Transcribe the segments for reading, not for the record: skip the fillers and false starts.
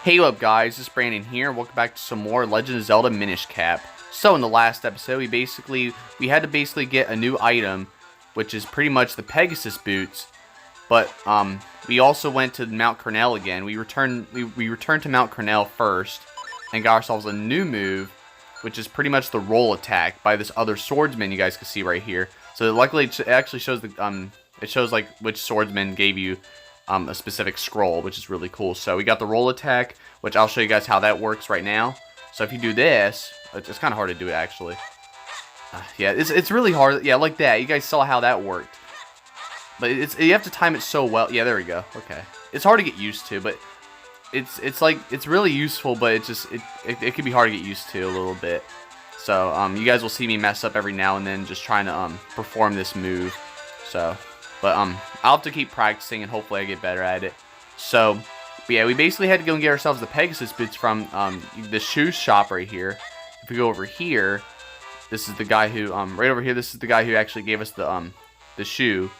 Hey, what up guys, this is Brandon here, and welcome back to some more Legend of Zelda Minish Cap. So in the last episode, we had to basically get a new item, which is pretty much the Pegasus Boots, but we also went to Mount Cornell again. We returned to Mount Cornell first, and got ourselves a new move, which is pretty much the roll attack by this other swordsman you guys can see right here. So luckily it actually shows like which swordsman gave you a specific scroll, which is really cool. So we got the roll attack, which I'll show you guys how that works right now. So if you do this, it's kind of hard to do it actually. Yeah, it's really hard. Yeah, like that. You guys saw how that worked. But you have to time it so well. Yeah, there we go. Okay, it's hard to get used to, but it's really useful. But it can be hard to get used to a little bit. So you guys will see me mess up every now and then just trying to perform this move. So. But I'll have to keep practicing and hopefully I get better at it. So, but yeah, we basically had to go and get ourselves the Pegasus Boots from the shoe shop right here. If we go over here, this is the guy who right over here. This is the guy who actually gave us the shoe.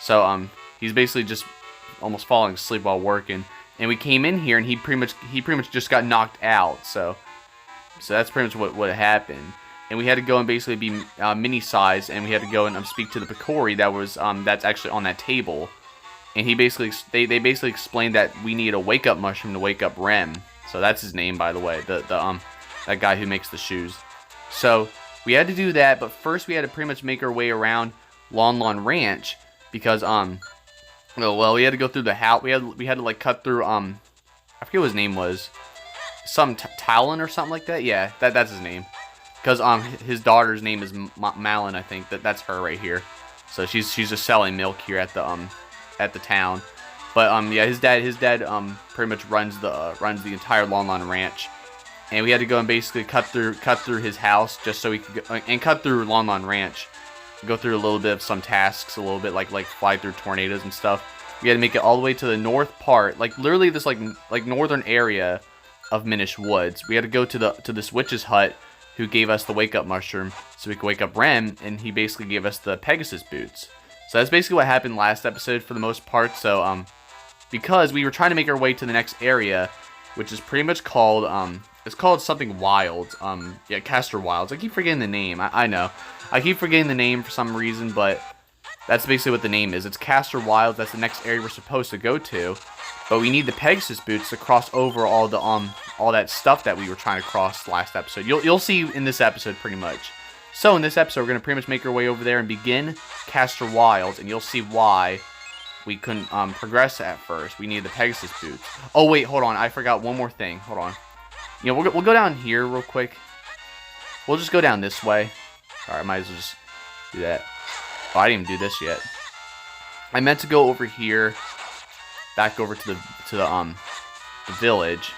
So he's basically just almost falling asleep while working. And we came in here and he pretty much just got knocked out. So that's pretty much what happened. And we had to go and basically be mini size, and we had to go and speak to the Picori that's actually on that table. And he basically they basically explained that we need a wake up mushroom to wake up Rem. So that's his name, by the way, that guy who makes the shoes. So we had to do that, but first we had to pretty much make our way around Lon Lon Ranch because well we had to go through the house. We had to like cut through I forget what his name was, some Talon or something like that. Yeah, that's his name. Because his daughter's name is Malin, I think. That's her right here. So she's just selling milk here at the town. But yeah, his dad pretty much runs the entire Lon Lon Ranch, and we had to go and basically cut through his house just so we could go, and cut through Lon Lon Ranch, go through a little bit of some tasks, a little bit like fly through tornadoes and stuff. We had to make it all the way to the north part, like literally this like northern area of Minish Woods. We had to go to this witch's hut, who gave us the wake up mushroom so we could wake up Rem, and he basically gave us the Pegasus Boots. So that's basically what happened last episode for the most part. So because we were trying to make our way to the next area, which is pretty much called it's called something Wilds. Yeah, Castor Wilds. I keep forgetting the name. I know. I keep forgetting the name for some reason, but that's basically what the name is. It's Castor Wilds. That's the next area we're supposed to go to. But we need the Pegasus Boots to cross over all that stuff that we were trying to cross last episode. You'll see in this episode pretty much. So in this episode, we're gonna pretty much make our way over there and begin Castor Wilds, and you'll see why we couldn't progress at first. We needed the Pegasus Boots. Oh wait, hold on, I forgot one more thing. Hold on. You know, we'll go down here real quick. We'll just go down this way. All right, might as well just do that. Oh, I didn't even do this yet. I meant to go over here. Back over to the village.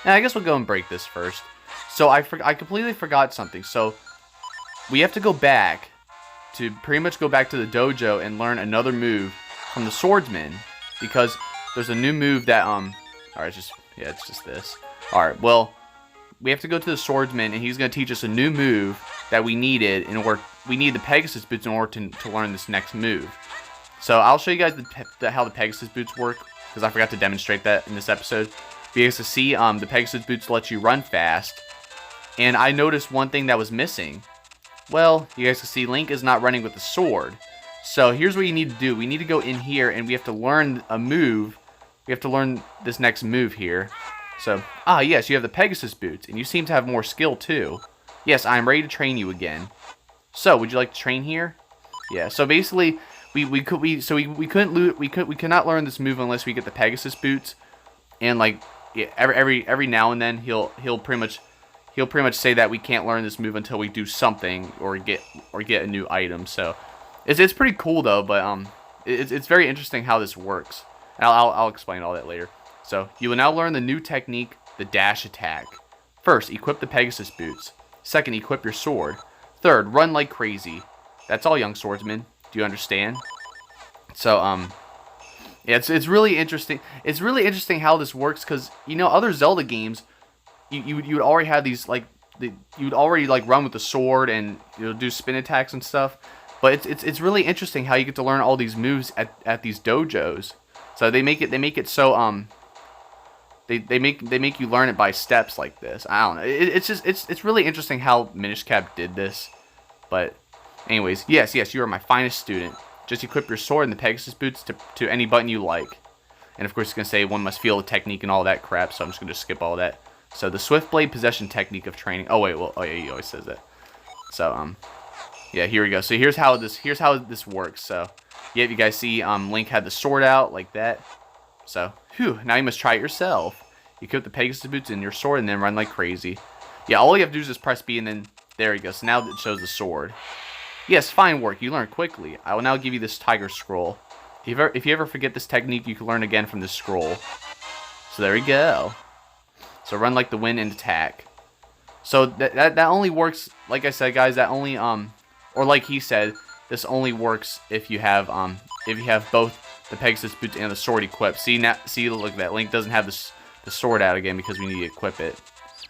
And I guess we'll go and break this first. So I completely forgot something. So we have to go back to pretty much go back to the dojo and learn another move from the swordsman, because there's a new move that alright, it's just this. Alright, well, we have to go to the swordsman, and he's gonna teach us a new move that we needed we need the Pegasus Boots in order to learn this next move. So I'll show you guys how the Pegasus Boots work, because I forgot to demonstrate that in this episode. Because to see, the Pegasus Boots let you run fast. And I noticed one thing that was missing. Well, you guys can see Link is not running with the sword. So here's what you need to do. We need to go in here and we have to learn a move. We have to learn this next move here. So, yes, you have the Pegasus Boots. And you seem to have more skill too. Yes, I'm ready to train you again. So, would you like to train here? Yeah, so basically we could not learn this move unless we get the Pegasus Boots, and like yeah, every now and then he'll pretty much say that we can't learn this move until we do something or get a new item. So it's pretty cool though, but it's very interesting how this works. I'll explain all that later. So you will now learn the new technique, the dash attack. First, equip the Pegasus Boots. Second, equip your sword. Third, run like crazy. That's all, young swordsman. Do you understand? So, yeah, it's really interesting. It's really interesting how this works, because, you know, other Zelda games, you would already have these, like, you would already, like, run with the sword and, you know, do spin attacks and stuff. But it's really interesting how you get to learn all these moves at these dojos. So they make it so They make you learn it by steps like this. I don't know. It's really interesting how Minish Cap did this. But anyways, yes, you are my finest student. Just equip your sword and the Pegasus Boots to any button you like. And of course, it's gonna say one must feel the technique and all that crap. So I'm just gonna skip all that. So the Swiftblade possession technique of training. Oh wait, well, oh yeah, he always says that. So yeah, here we go. So here's how this works. So yeah, you guys see Link had the sword out like that. So whew, now you must try it yourself. You equip the Pegasus Boots in your sword and then run like crazy. Yeah, all you have to do is just press B and then there you go. So now it shows the sword. Yes, fine work. You learn quickly. I will now give you this tiger scroll. If you ever forget this technique, you can learn again from this scroll. So there you go. So run like the wind and attack. So that only works, like I said, guys. That only or like he said, this only works if you have both the Pegasus Boots and the sword equipped. See look at that. Link doesn't have the sword out again because we need to equip it.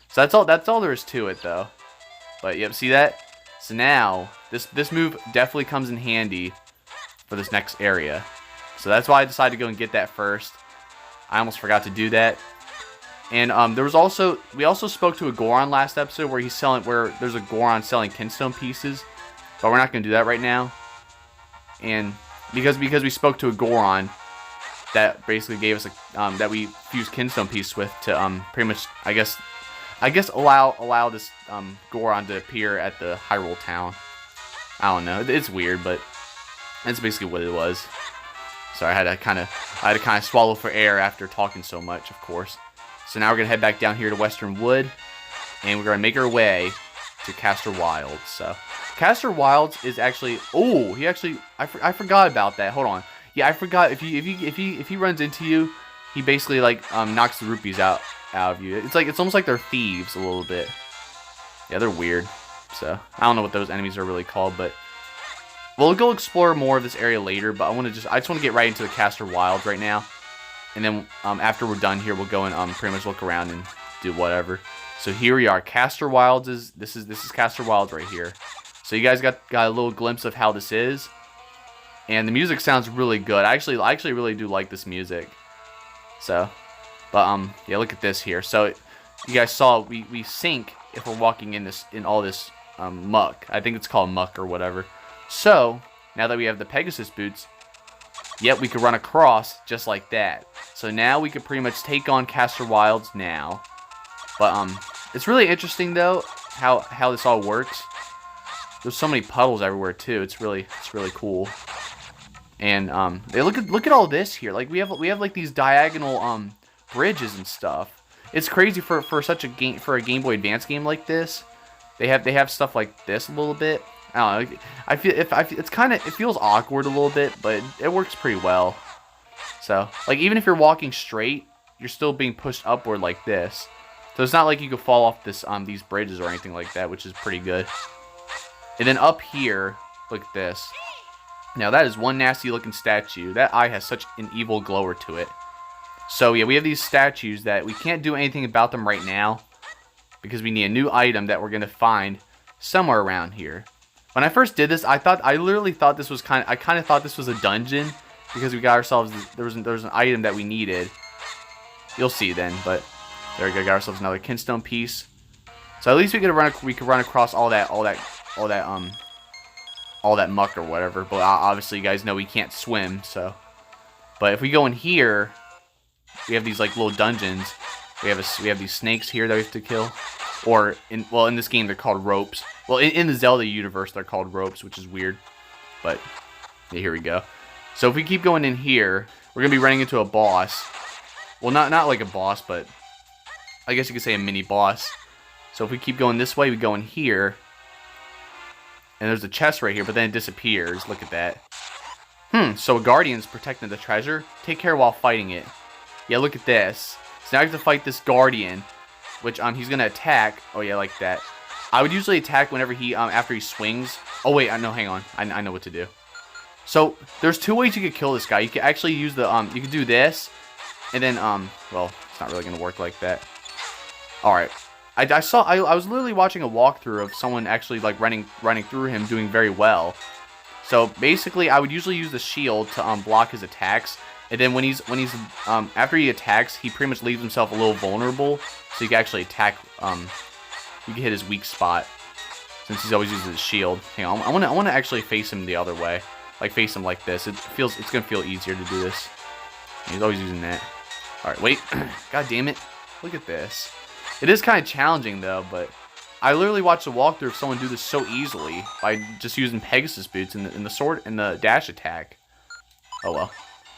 So that's all there is to it though. But yep, see that? So now this move definitely comes in handy for this next area. So that's why I decided to go and get that first. I almost forgot to do that. And we also spoke to a Goron last episode where there's a Goron selling Kinstone pieces, but we're not going to do that right now. And because we spoke to a Goron that basically gave us that we fused Kinstone pieces with to pretty much I guess allow this Goron to appear at the Hyrule town. I don't know. It's weird, but that's basically what it was. Sorry, I had to kind of swallow for air after talking so much, of course. So now we're gonna head back down here to Western Wood, and we're gonna make our way to Castor Wilds. So Castor Wilds is actually I forgot about that. Hold on. Yeah, I forgot if he runs into you, he basically like knocks the rupees out of you. It's almost like they're thieves a little bit. Yeah, they're weird. So I don't know what those enemies are really called, but we'll go explore more of this area later. But I just want to get right into the Castor Wilds right now, and then after we're done here, we'll go and pretty much look around and do whatever. So here we are. Castor Wilds this is Castor Wilds right here. So you guys got a little glimpse of how this is, and the music sounds really good. I actually really do like this music. So, but yeah, look at this here. So you guys saw we sink if we're walking in all this muck. I think it's called muck or whatever. So now that we have the Pegasus Boots, yep, we could run across just like that. So now we could pretty much take on Castor Wilds now. But it's really interesting though how this all works. There's so many puddles everywhere too. It's really cool. And look at all this here. Like we have like these diagonal bridges and stuff. It's crazy for a Game Boy Advance game like this. They have stuff like this a little bit. I don't know. It feels awkward a little bit, but it works pretty well. So like even if you're walking straight, you're still being pushed upward like this. So it's not like you could fall off these bridges or anything like that, which is pretty good. And then up here, look at this. Now that is one nasty looking statue. That eye has such an evil glower to it. So yeah, we have these statues that we can't do anything about them right now because we need a new item that we're gonna find somewhere around here. When I first did this, I literally thought this was I kind of thought this was a dungeon because we got ourselves there was an item that we needed. You'll see then, but there we go. Got ourselves another Kinstone piece. So at least we could run across all that muck or whatever. But obviously, you guys know we can't swim. So, but if we go in here, we have these like little dungeons. We have these snakes here that we have to kill. Or in this game they're called ropes. Well, in the Zelda universe they're called ropes, which is weird. But yeah, here we go. So if we keep going in here, we're gonna be running into a boss. Well, not like a boss, but I guess you could say a mini boss. So if we keep going this way, we go in here. And there's a chest right here, but then it disappears. Look at that. So a guardian's protecting the treasure. Take care while fighting it. Yeah, look at this. So now I have to fight this guardian, which he's gonna attack. Oh yeah, like that. I would usually attack whenever he after he swings. Oh wait, no, hang on. I know what to do. So there's two ways you could kill this guy. You can actually use the you can do this, and then well, it's not really gonna work like that. All right. I was literally watching a walkthrough of someone actually like running through him doing very well. So basically, I would usually use the shield to block his attacks. And then when he's after he attacks, he pretty much leaves himself a little vulnerable, so you can actually attack. You can hit his weak spot since he's always using his shield. Hang on, I want to actually face him the other way, like face him like this. It's gonna feel easier to do this. He's always using that. All right, wait. God damn it! Look at this. It is kind of challenging though, but I literally watched a walkthrough of someone do this so easily by just using Pegasus Boots in the sword and the dash attack. Oh well.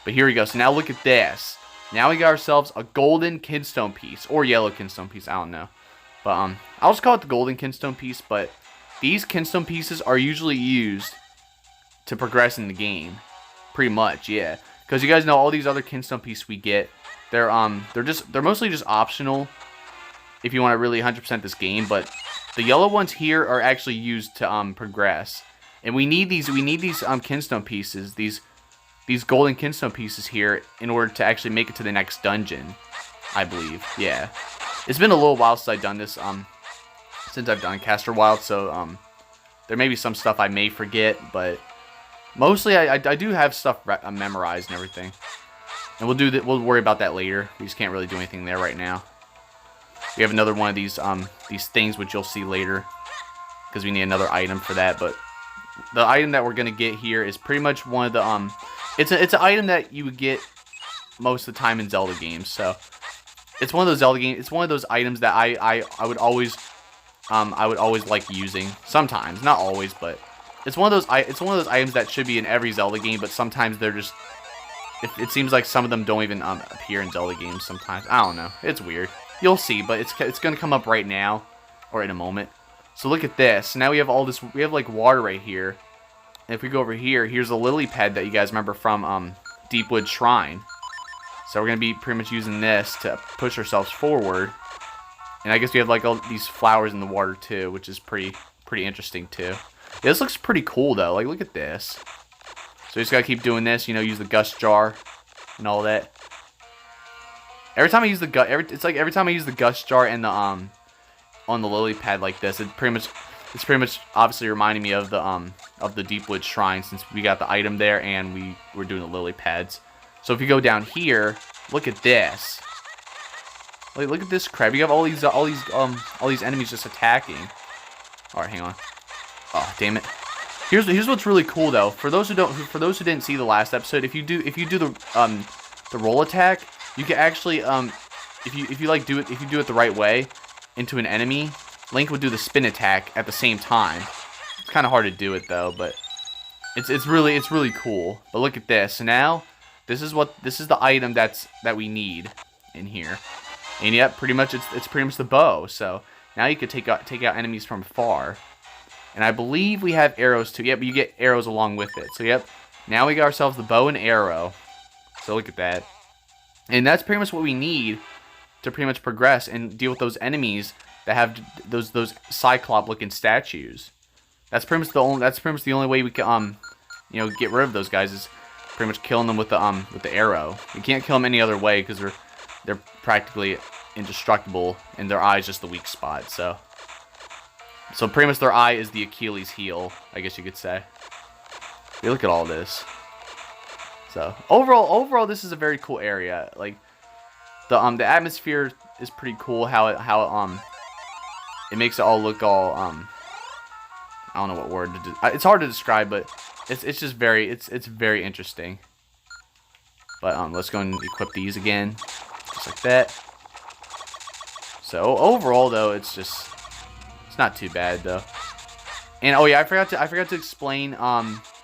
But here we go. So now look at this. Now we got ourselves a golden Kinstone piece. Or yellow Kinstone piece. I don't know. But I'll just call it the golden Kinstone piece. But these Kinstone pieces are usually used to progress in the game. Pretty much, yeah. Because you guys know all these other Kinstone pieces we get, they're mostly just optional if you want to really 100% this game. But the yellow ones here are actually used to progress. And we need these Kinstone pieces, these golden Kinstone pieces here in order to actually make it to the next dungeon, I believe. Yeah. It's been a little while since I've done this, since I've done Castor Wilds, so there may be some stuff I may forget, but mostly I do have stuff memorized and everything. And we'll worry about that later. We just can't really do anything there right now. We have another one of these things which you'll see later, because we need another item for that. But the item that we're gonna get here is pretty much one of the It's an item that you would get most of the time in Zelda games. So it's one of those Zelda games. It's one of those items that I would always like using. Sometimes, not always, but it's one of those items that should be in every Zelda game. But sometimes they're just. It seems like some of them don't even appear in Zelda games. Sometimes I don't know. It's weird. You'll see, but it's gonna come up right now or in a moment. So look at this. Now we have all this. We have like water right here. If we go over here, here's a lily pad that you guys remember from Deepwood Shrine. So we're going to be pretty much using this to push ourselves forward. And I guess we have like all these flowers in the water too, which is pretty interesting too. Yeah, this looks pretty cool though. Like, look at this. So we just got to keep doing this, you know, use the gust jar and all that. Every time I use the it's like every time I use the gust jar and the on the lily pad like this, it's pretty much obviously reminding me of the Deepwood Shrine, since we got the item there and we were doing the lily pads. So if you go down here, look at this. Like, look at this crap. You have all these enemies just attacking. All right, hang on. Oh, damn it. Here's what's really cool though. For those who didn't see the last episode, if you do the roll attack, you can actually if you do it the right way into an enemy, Link would do the spin attack at the same time. It's kind of hard to do it though, but it's really cool. But look at this. So now this is the item that we need in here. And yep, pretty much it's pretty much the bow. So now you could take out enemies from far. And I believe we have arrows too. Yep, you get arrows along with it. So yep, now we got ourselves the bow and arrow. So look at that. And that's pretty much what we need to pretty much progress and deal with those enemies that have those cyclop-looking statues. That's pretty much the only way we can get rid of those guys, is pretty much killing them with the arrow. You can't kill them any other way because they're practically indestructible, and their eye is just the weak spot. So pretty much their eye is the Achilles heel, I guess you could say. Yeah, look at all this. So overall, this is a very cool area. Like the atmosphere is pretty cool. How it makes it all look all I don't know what word to it's hard to describe, but it's just very very interesting. But let's go and equip these again, just like that. So overall though, it's not too bad though. And oh yeah, I forgot to explain.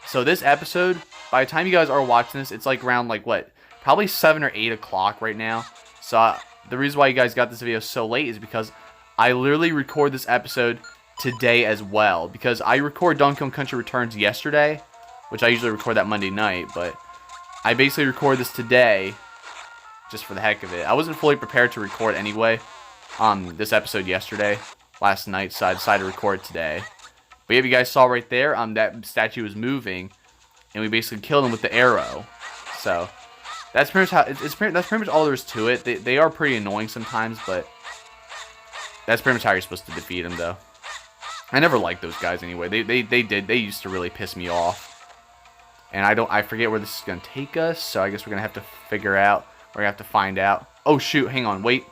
So this episode, by the time you guys are watching this, it's like around like what, probably 7 or 8 o'clock right now. So the reason why you guys got this video so late is because I literally record this episode today as well, because I record Donkey Kong Country Returns yesterday, which I usually record that Monday night, but I basically record this today just for the heck of it. I wasn't fully prepared to record anyway this episode yesterday, last night, so I decided to record it today. But yeah, you guys saw right there, that statue was moving, and we basically killed him with the arrow. So that's pretty much how that's pretty much all there is to it. They are pretty annoying sometimes, but that's pretty much how you're supposed to defeat them, though. I never liked those guys anyway. They used to really piss me off. And I forget where this is going to take us, so I guess we're going to have to figure out. We're going to have to find out. Oh, shoot. Hang on. Wait.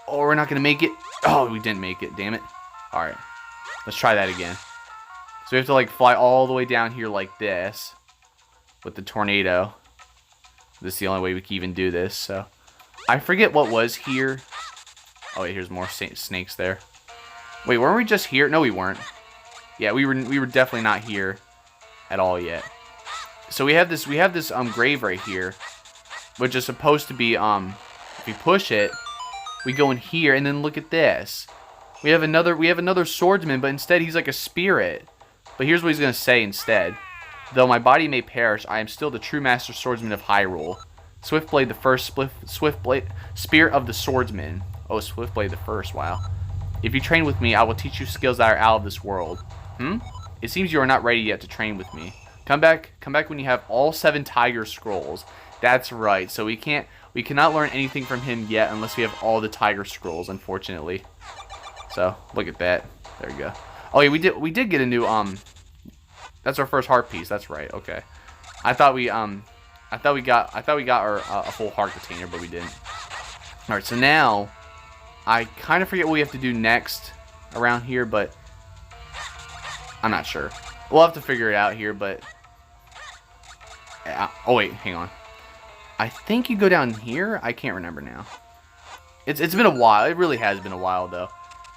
Oh, we're not going to make it. Oh, we didn't make it. Damn it. All right. Let's try that again. So we have to, like, fly all the way down here like this with the tornado. This is the only way we can even do this, so. I forget what was here. Oh, wait, here's more snakes there. Wait, weren't we just here? No, we weren't. Yeah, we were definitely not here at all yet. So we have this grave right here, which is supposed to be if we push it, we go in here, and then look at this. We have another swordsman, but instead he's like a spirit. But here's what he's gonna say instead. Though my body may perish, I am still the true master swordsman of Hyrule. Swiftblade the first, Swiftblade, spirit of the swordsman. Oh, Swiftblade the first, wow. If you train with me, I will teach you skills that are out of this world. It seems you are not ready yet to train with me. Come back when you have all 7 Tiger Scrolls. That's right. So we cannot learn anything from him yet unless we have all the Tiger Scrolls, unfortunately. So, look at that. There we go. Oh yeah, we did get a new that's our first heart piece. That's right. Okay. I thought we got our a full heart container, but we didn't. All right, so now I kind of forget what we have to do next around here, but I'm not sure. We'll have to figure it out here, but oh wait, hang on. I think you go down here. I can't remember now. It's been a while. It really has been a while though.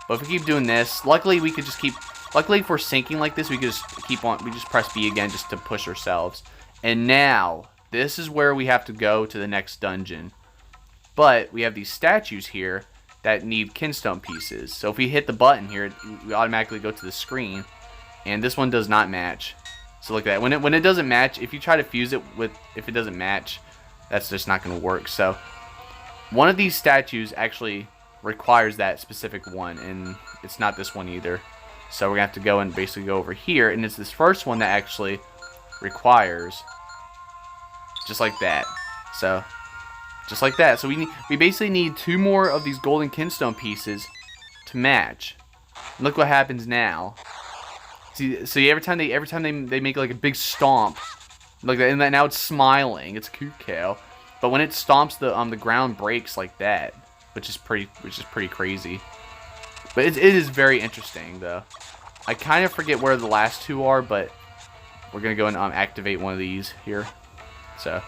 But if we keep doing this, luckily we could just keep. Luckily, if we're sinking like this, we could just keep on. We just press B again just to push ourselves. And now this is where we have to go to the next dungeon. But we have these statues here that need Kinstone pieces. So if we hit the button here, we automatically go to the screen. And this one does not match. So look at that. When it doesn't match, if you try to fuse it with, if it doesn't match, that's just not going to work. So one of these statues actually requires that specific one, and it's not this one either. So we're going to have to go and basically go over here, and it's this first one that actually requires just like that. So just like that. So we basically need 2 more of these golden Kinstone pieces to match. And look what happens now. See, every time they make like a big stomp, like that, and now it's smiling. It's Kukow. But when it stomps, the ground breaks like that, which is pretty crazy. But it is very interesting though. I kind of forget where the last 2 are, but we're gonna go and activate one of these here. So,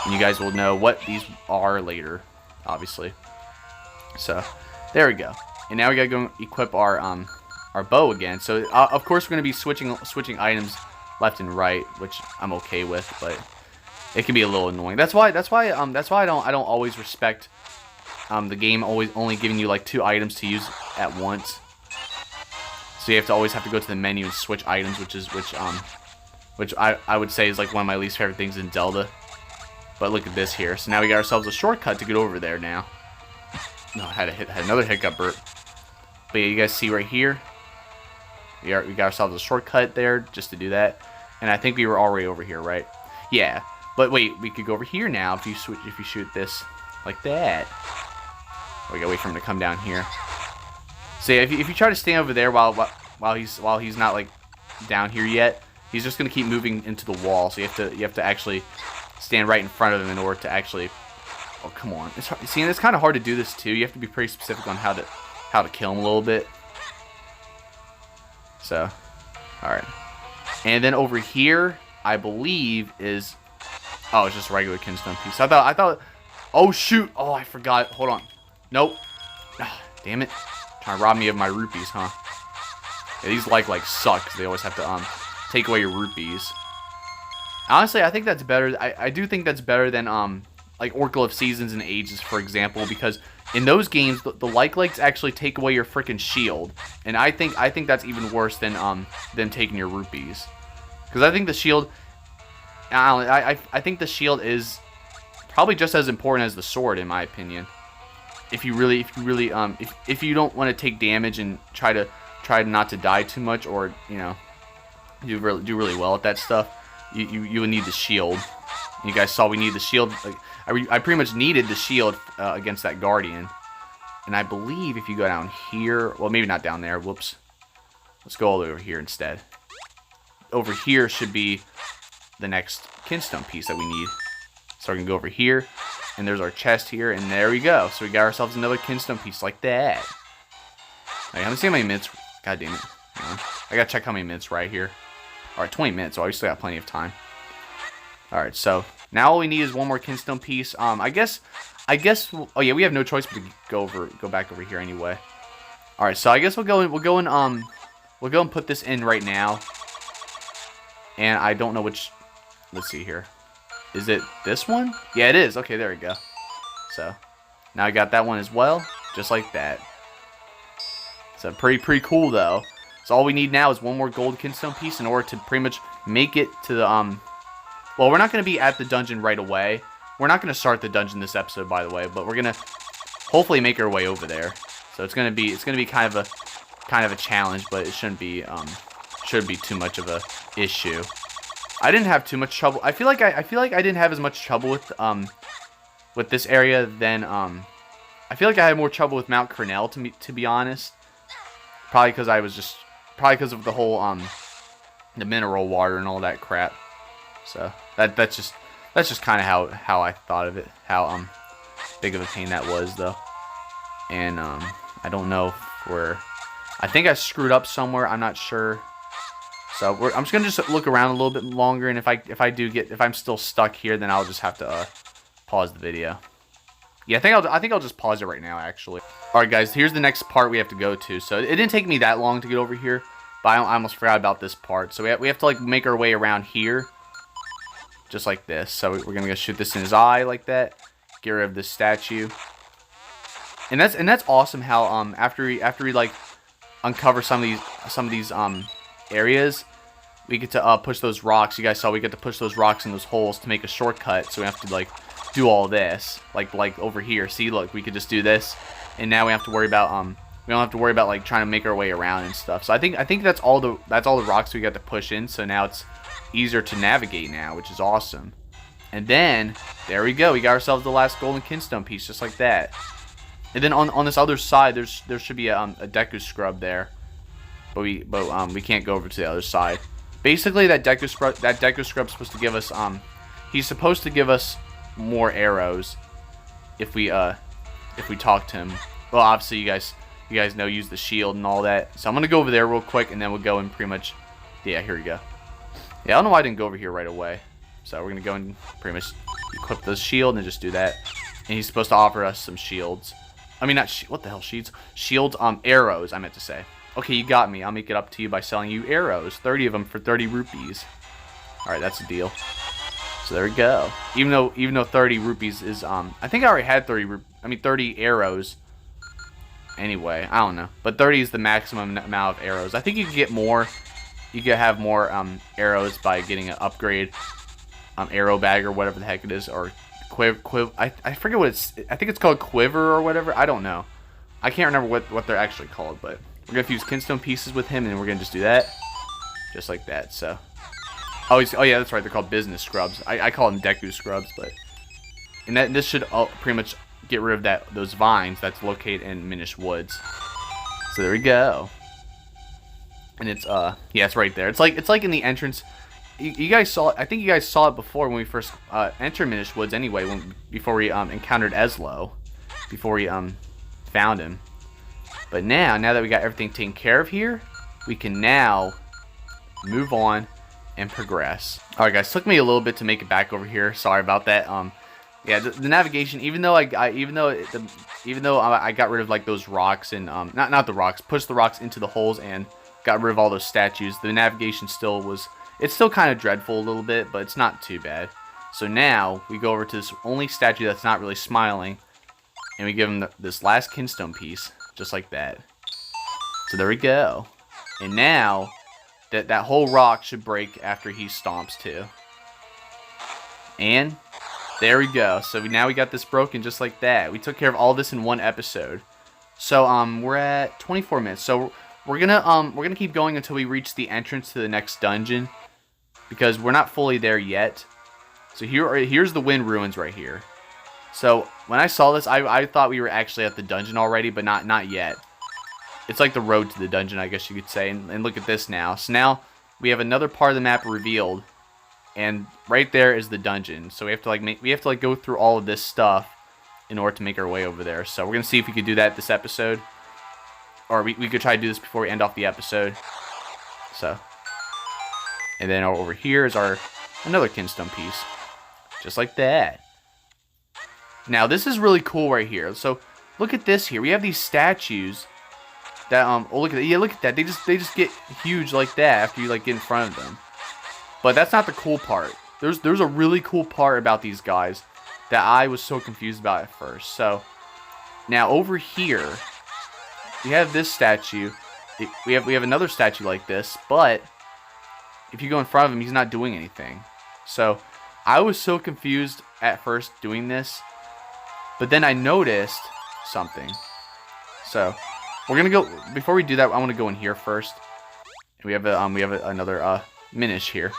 and you guys will know what these are later, obviously. So, there we go. And now we gotta go equip our bow again. So of course we're gonna be switching items left and right, which I'm okay with, but it can be a little annoying. That's why I don't always respect the game only giving you like 2 items to use at once. So you have to go to the menu and switch items, which I would say is like one of my least favorite things in Zelda. But look at this here. So now we got ourselves a shortcut to get over there now. No, I had another hiccup burp. But yeah, you guys see right here, we got ourselves a shortcut there just to do that. And I think we were already over here, right? Yeah. But wait, we could go over here now if you shoot this like that. We gotta wait for him to come down here. So yeah, if you try to stand over there while he's not like down here yet, he's just gonna keep moving into the wall. So you have to actually stand right in front of him in order to actually. Oh come on! See, it's kind of hard to do this too. You have to be pretty specific on how to kill him a little bit. So, all right. And then over here, I believe is. Oh, it's just a regular Kinstone piece. I thought. Oh shoot! Oh, I forgot. Hold on. Nope. Ah, damn it. Trying to rob me of my rupees, huh? Yeah, these like suck because they always have to take away your rupees. Honestly, I think that's better. I do think that's better than like Oracle of Seasons and Ages, for example, because in those games the like likes actually take away your freaking shield, and I think that's even worse than them taking your rupees, because I think the shield. I think the shield is probably just as important as the sword, in my opinion. If you don't want to take damage and try not to die too much, or do really well at that stuff, you would need the shield. You guys saw we need the shield. Like, I pretty much needed the shield against that guardian. And I believe if you go down here, well maybe not down there. Whoops. Let's go all the way over here instead. Over here should be the next Kinstone piece that we need. So we're going to go over here, and there's our chest here, and there we go. So we got ourselves another Kinstone piece like that. Alright, let me see how many minutes. God damn it. I got to check how many minutes right here. Alright, 20 minutes, so we still got plenty of time. Alright, so now all we need is one more Kinstone piece. I guess, oh yeah, we have no choice but to go back over here anyway. Alright, so I guess we'll go and put this in right now. And I don't know which, let's see here. Is it this one? Yeah, it is. Okay, there we go. So, now I got that one as well, just like that. So, pretty cool, though. So, all we need now is one more gold Kinstone piece in order to pretty much make it to the, well, we're not going to be at the dungeon right away. We're not going to start the dungeon this episode, by the way, but we're going to hopefully make our way over there. So, it's going to be kind of a challenge, but it shouldn't be too much of a issue. I didn't have too much trouble. I feel like I didn't have as much trouble with this area than I feel like I had more trouble with Mount Cornell to be honest. Probably because of the whole the mineral water and all that crap. So that's just kind of how I thought of it. How big of a pain that was though. And I don't know if I think I screwed up somewhere. I'm not sure. So I'm just gonna look around a little bit longer, and if I'm still stuck here, then I'll just have to pause the video. Yeah, I think I'll just pause it right now, actually. All right, guys, here's the next part we have to go to. So it didn't take me that long to get over here, but I almost forgot about this part. So we have to like make our way around here, just like this. So we're gonna go shoot this in his eye like that. Get rid of this statue. And that's awesome how after we like uncover some of these areas, we get to push those rocks. You guys saw we get to push those rocks in those holes to make a shortcut. So we have to like do all this like over here. See, look, we could just do this, and now we have to worry about we don't have to worry about like trying to make our way around and stuff. So I think that's all the rocks we got to push in. So now it's easier to navigate now, which is awesome. And then there we go. We got ourselves the last golden Kinstone piece, just like that. And then on this other side, there should be a Deku Scrub there. But we can't go over to the other side. Basically, that Deku Scrub's supposed to give us he's supposed to give us more arrows if we talk to him. Well, obviously you guys know use the shield and all that. So I'm gonna go over there real quick, and then we'll go and pretty much, yeah, here we go. Yeah, I don't know why I didn't go over here right away. So we're gonna go and pretty much equip the shield and just do that. And he's supposed to offer us some shields. I mean, not what the hell, shields? Shields, arrows, I meant to say. Okay, you got me. I'll make it up to you by selling you arrows. 30 of them for 30 rupees. Alright, that's a deal. So there we go. Even though 30 rupees is, I think I already had 30 arrows. Anyway, I don't know. But 30 is the maximum amount of arrows. I think you can get more. You can have more arrows by getting an upgrade. Arrow bag or whatever the heck it is. Or I forget what it's, I think it's called quiver or whatever. I don't know. I can't remember what they're actually called, but we're going to fuse Kinstone pieces with him, and we're going to just do that. Just like that, so. Oh yeah, that's right, they're called business scrubs. I call them Deku Scrubs, but. And this should pretty much get rid of those vines that's located in Minish Woods. So there we go. And it's, yeah, it's right there. It's like in the entrance. You guys saw it, I think you guys saw it before when we first entered Minish Woods anyway, before we encountered Eslo. Before we found him. But now that we got everything taken care of here, we can now move on and progress. Alright guys, took me a little bit to make it back over here. Sorry about that. Yeah, the navigation, even though I got rid of like those rocks and not the rocks, pushed the rocks into the holes and got rid of all those statues, the navigation it's still kind of dreadful a little bit, but it's not too bad. So now we go over to this only statue that's not really smiling, and we give him this last Kinstone piece, just like that. So there we go. And now that whole rock should break after he stomps too. And there we go. So now we got this broken just like that. We took care of all this in one episode. So we're at 24 minutes. So we're gonna keep going until we reach the entrance to the next dungeon, because we're not fully there yet. So here's the Wind Ruins right here. So when I saw this, I thought we were actually at the dungeon already, but not yet. It's like the road to the dungeon, I guess you could say. And look at this now. So now we have another part of the map revealed. and right there is the dungeon. So we have to like go through all of this stuff in order to make our way over there. So we're gonna see if we could do that this episode, or we could try to do this before we end off the episode. So, and then over here is another Kinstone piece, just like that. Now this is really cool right here. So look at this here. We have these statues that oh look at that. Yeah, look at that. They just get huge like that after you like get in front of them. But that's not the cool part. There's a really cool part about these guys that I was so confused about at first. So now over here we have this statue. We have another statue like this, but if you go in front of him, he's not doing anything. So I was so confused at first doing this, but then I noticed something. So we're gonna go, before we do that, I want to go in here first. We have another Minish here.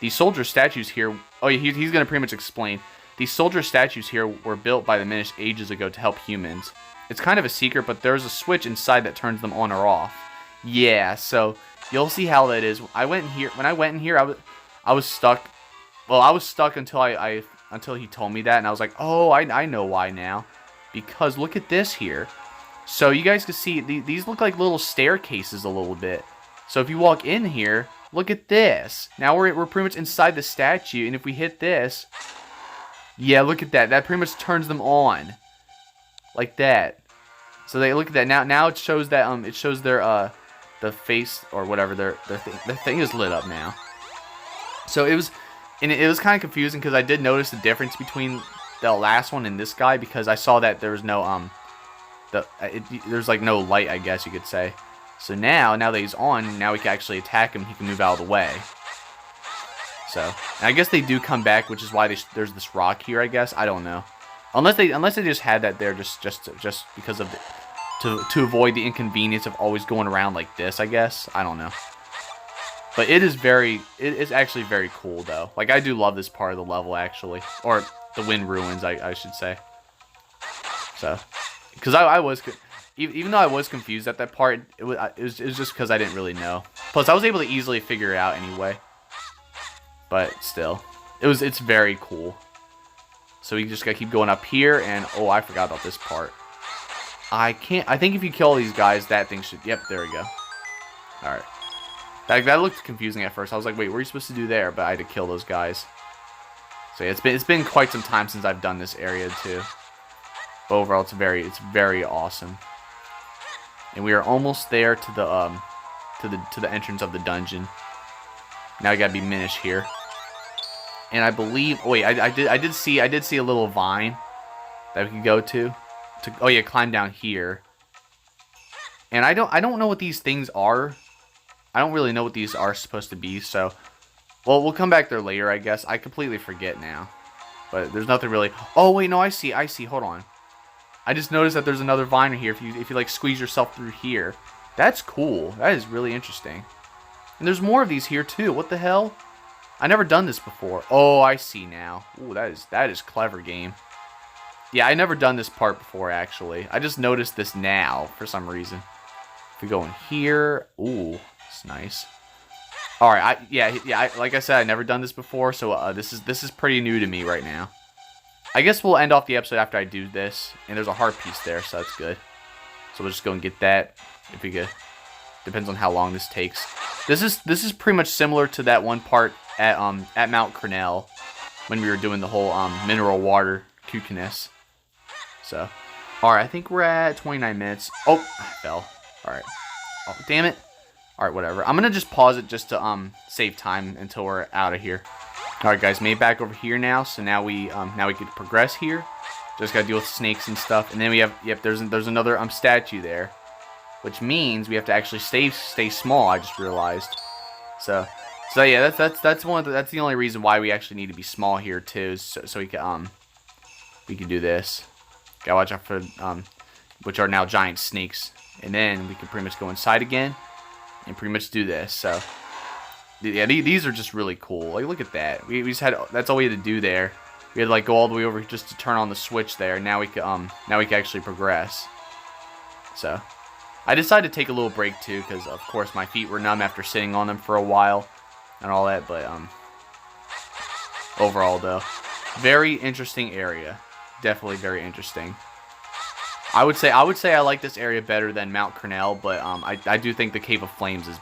These soldier statues here. Oh, yeah, he's gonna pretty much explain. These soldier statues here were built by the Minish ages ago to help humans. It's kind of a secret, but there's a switch inside that turns them on or off. Yeah, so you'll see how that is. I went in here. When I went in here, I was stuck. Well, I was stuck until until he told me that, and I was like, oh, I know why now. Because look at this here. So you guys can see these look like little staircases a little bit. So if you walk in here, look at this. Now we're pretty much inside the statue, and if we hit this, yeah, look at that. That pretty much turns them on, like that. So they look at that now. It shows that it shows their the face or whatever their thing is lit up now. So it was kind of confusing because I did notice the difference between the last one and this guy, because I saw that there was no there's like no light, I guess you could say. So now that he's on, now we can actually attack him. He can move out of the way. So and I guess they do come back, which is why there's this rock here. I guess I don't know, unless they just had that there just because of to avoid the inconvenience of always going around like this. I guess I don't know, but it is actually very cool though. Like I do love this part of the level actually, or the Wind Ruins, I should say. So because I was. Even though I was confused at that part, it was just because I didn't really know. Plus, I was able to easily figure it out anyway. But still, it's very cool. So we just gotta keep going up here, and oh, I forgot about this part. I think if you kill these guys, that thing should. Yep, there we go. All right. That looked confusing at first. I was like, wait, what are you supposed to do there? But I had to kill those guys. So yeah, it's been quite some time since I've done this area too. But overall, it's very awesome. And we are almost there to the entrance of the dungeon. Now I gotta be Minish here. And I believe, oh wait, I did see a little vine that we could go to oh yeah, climb down here. And I don't know what these things are. I don't really know what these are supposed to be. So, well, we'll come back there later, I guess. I completely forget now. But there's nothing really. Oh wait, no, I see. Hold on. I just noticed that there's another vine here. If you like squeeze yourself through here, that's cool. That is really interesting. And there's more of these here too. What the hell? I never done this before. Oh, I see now. Ooh, that is clever game. Yeah, I never done this part before actually. I just noticed this now for some reason. If we go in here, ooh, it's nice. All right, like I said, I never done this before, so this is pretty new to me right now. I guess we'll end off the episode after I do this, and there's a heart piece there, so that's good. So we'll just go and get that if we get. Depends on how long this takes. This is pretty much similar to that one part at Mount Cornell when we were doing the whole mineral water cuteness. So, all right, I think we're at 29 minutes. Oh, I fell. All right. Oh, damn it. All right, whatever. I'm gonna just pause it just to save time until we're out of here. All right, guys, made back over here now. So now we can progress here. Just gotta deal with snakes and stuff, and then we have there's another statue there, which means we have to actually stay small. I just realized. So yeah, that's the only reason why we actually need to be small here too, so we can do this. Gotta watch out for which are now giant snakes, and then we can pretty much go inside again and pretty much do this. So. Yeah, these are just really cool. Like, look at that. We just had, that's all we had to do there. We had to like go all the way over just to turn on the switch there. Now we can actually progress. So, I decided to take a little break too, because of course my feet were numb after sitting on them for a while and all that. But overall, though. Very interesting area. Definitely very interesting. I would say I like this area better than Mount Cornell, but I do think the Cave of Flames is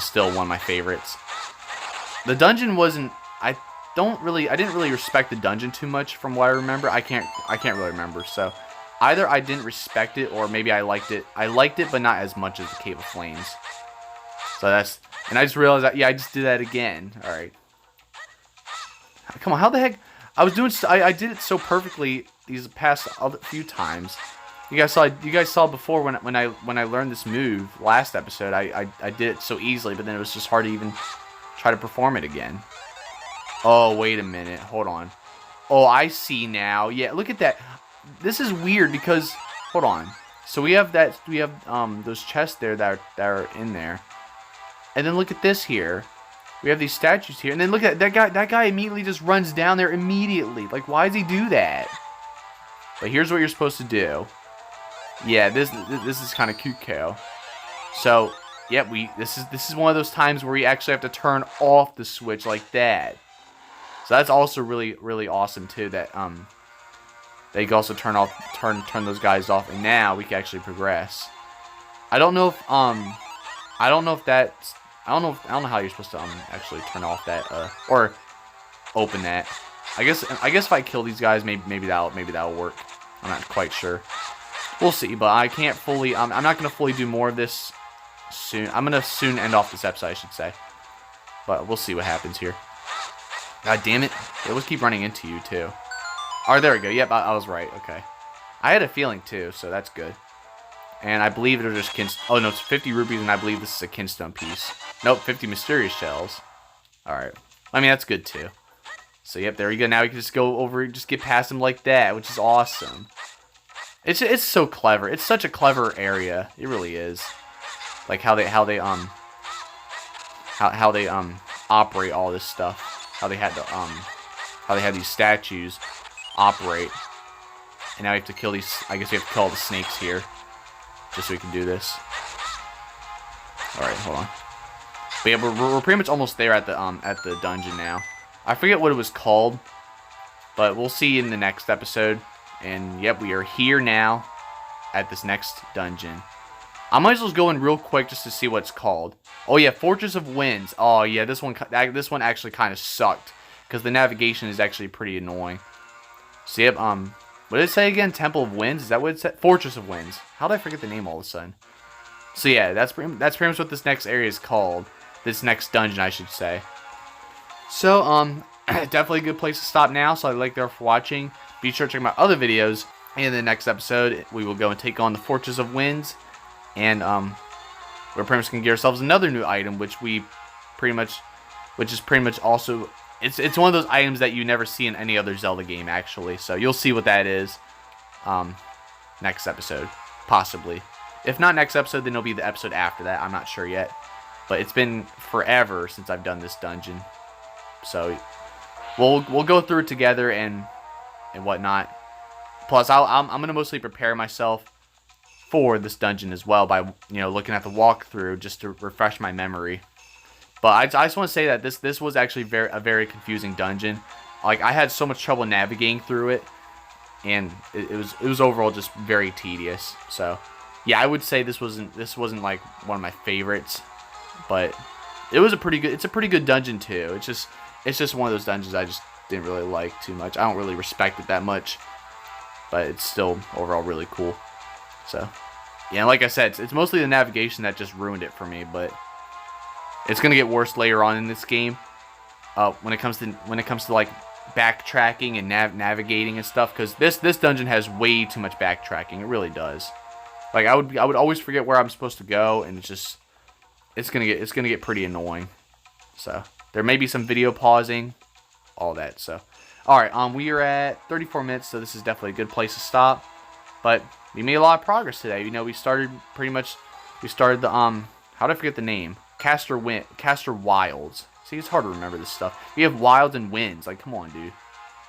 still one of my favorites. The dungeon wasn't. I didn't really respect the dungeon too much from what I remember. I can't really remember. So either I didn't respect it or maybe I liked it. I liked it, but not as much as the Cave of Flames. So and I just realized that, yeah, I just did that again. All right. Come on, how the heck? I was doing. I did it so perfectly these past few times. You guys saw before when I learned this move last episode. I did it so easily, but then it was just hard to even try to perform it again. Oh, wait a minute. Hold on. Oh, I see now. Yeah, look at that. This is weird because hold on. So we have those chests there that are in there. And then look at this here. We have these statues here. And then look at that guy. That guy immediately just runs down there immediately. Like, why does he do that? But here's what you're supposed to do. Yeah, this is kind of cute, Kale. So, yeah, this is one of those times where you actually have to turn off the switch like that. So that's also really, really awesome too. That they can also turn those guys off, and now we can actually progress. I don't know how you're supposed to actually turn off that or open that. I guess if I kill these guys, maybe that'll work. I'm not quite sure. We'll see, but I can't fully. I'm not gonna fully do more of this soon. I'm gonna soon end off this episode, I should say. But we'll see what happens here. God damn it! They always keep running into you too. Oh, there we go. Yep, I was right. Okay, I had a feeling too, so that's good. And I believe they're just oh no, it's 50 rupees, and I believe this is a Kinstone piece. Nope, 50 mysterious shells. All right. I mean, that's good too. So yep, there you go. Now we can just go over, just get past them like that, which is awesome. It's so clever. It's such a clever area. It really is. Like how they operate all this stuff. How they had these statues operate. And now we have to kill these. I guess we have to kill all the snakes here, just so we can do this. All right, hold on. But yeah, we're pretty much almost there at the dungeon now. I forget what it was called, but we'll see in the next episode. And yep, we are here now at this next dungeon. I might as well go in real quick just to see what it's called. Oh yeah, Fortress of Winds. Oh yeah, this one actually kind of sucked because the navigation is actually pretty annoying. So yep, what did it say again? Temple of Winds? Is that what it said? Fortress of Winds. How did I forget the name all of a sudden? So yeah, that's pretty much what this next area is called. This next dungeon, I should say. So definitely a good place to stop now. So I'd like you for watching. Be sure to check my other videos. In the next episode, we will go and take on the Fortress of Winds, and we're pretty much gonna get ourselves another new item, which is pretty much also it's one of those items that you never see in any other Zelda game actually. So you'll see what that is next episode, possibly. If not next episode, then it'll be the episode after that. I'm not sure yet, but it's been forever since I've done this dungeon, so we'll go through it together and whatnot. Plus, I'm gonna mostly prepare myself for this dungeon as well by looking at the walkthrough just to refresh my memory. But I just want to say that this was actually a very confusing dungeon. Like, I had so much trouble navigating through it, and it was overall just very tedious. So yeah, I would say this wasn't like one of my favorites, but it's a pretty good dungeon too. It's just one of those dungeons I just didn't really like too much. I don't really respect it that much, but it's still overall really cool. So yeah, like I said, it's mostly the navigation that just ruined it for me, but it's gonna get worse later on in this game. When it comes to like backtracking and navigating and stuff, because this dungeon has way too much backtracking. It really does. Like I would always forget where I'm supposed to go, and it's gonna get pretty annoying. So there may be some video pausing, all that. So all right, we are at 34 minutes, so this is definitely a good place to stop. But we made a lot of progress today. We started the how did I forget the name? Castor Wilds. See, it's hard to remember this stuff. We have wilds and winds. Like, come on, dude.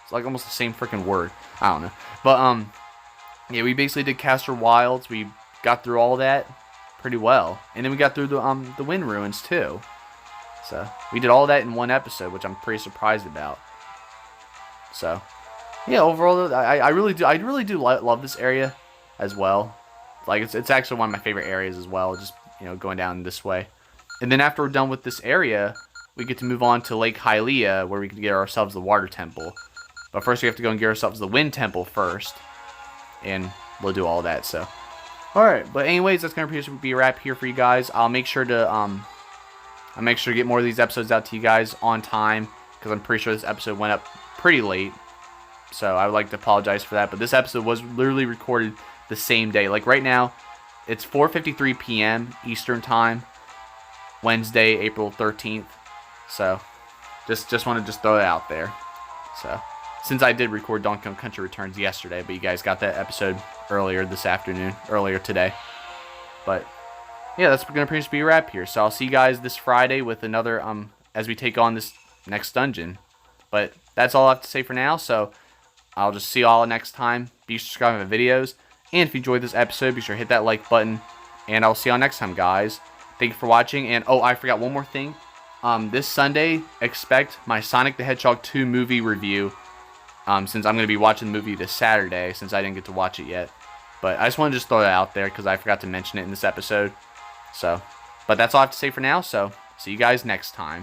It's like almost the same freaking word. I don't know. But yeah, we basically did Castor Wilds. We got through all that pretty well, and then we got through the wind ruins too. So we did all that in one episode, which I'm pretty surprised about. So yeah, overall, I really do love this area as well. Like it's actually one of my favorite areas as well. Just going down this way, and then after we're done with this area, we get to move on to Lake Hylia, where we can get ourselves the water temple. But first we have to go and get ourselves the wind temple first, and we'll do all that. So alright, but anyways, that's gonna be a wrap here for you guys. I'll make sure to get more of these episodes out to you guys on time, because I'm pretty sure this episode went up pretty late. So I would like to apologize for that, but this episode was literally recorded the same day. Like right now, it's 4:53 p.m. Eastern Time, Wednesday, April 13th. So just want to throw it out there. So since I did record Donkey Kong Country Returns yesterday, but you guys got that episode earlier today. But yeah, that's gonna pretty much be a wrap here. So I'll see you guys this Friday with another as we take on this next dungeon. But that's all I have to say for now. So I'll just see you all next time. Be sure to subscribe to my videos, and if you enjoyed this episode, be sure to hit that like button. And I'll see you all next time, guys. Thank you for watching. And oh, I forgot one more thing. This Sunday, expect my Sonic the Hedgehog 2 movie review. Since I'm going to be watching the movie this Saturday, since I didn't get to watch it yet. But I just want to throw that out there because I forgot to mention it in this episode. So, but that's all I have to say for now. So, see you guys next time.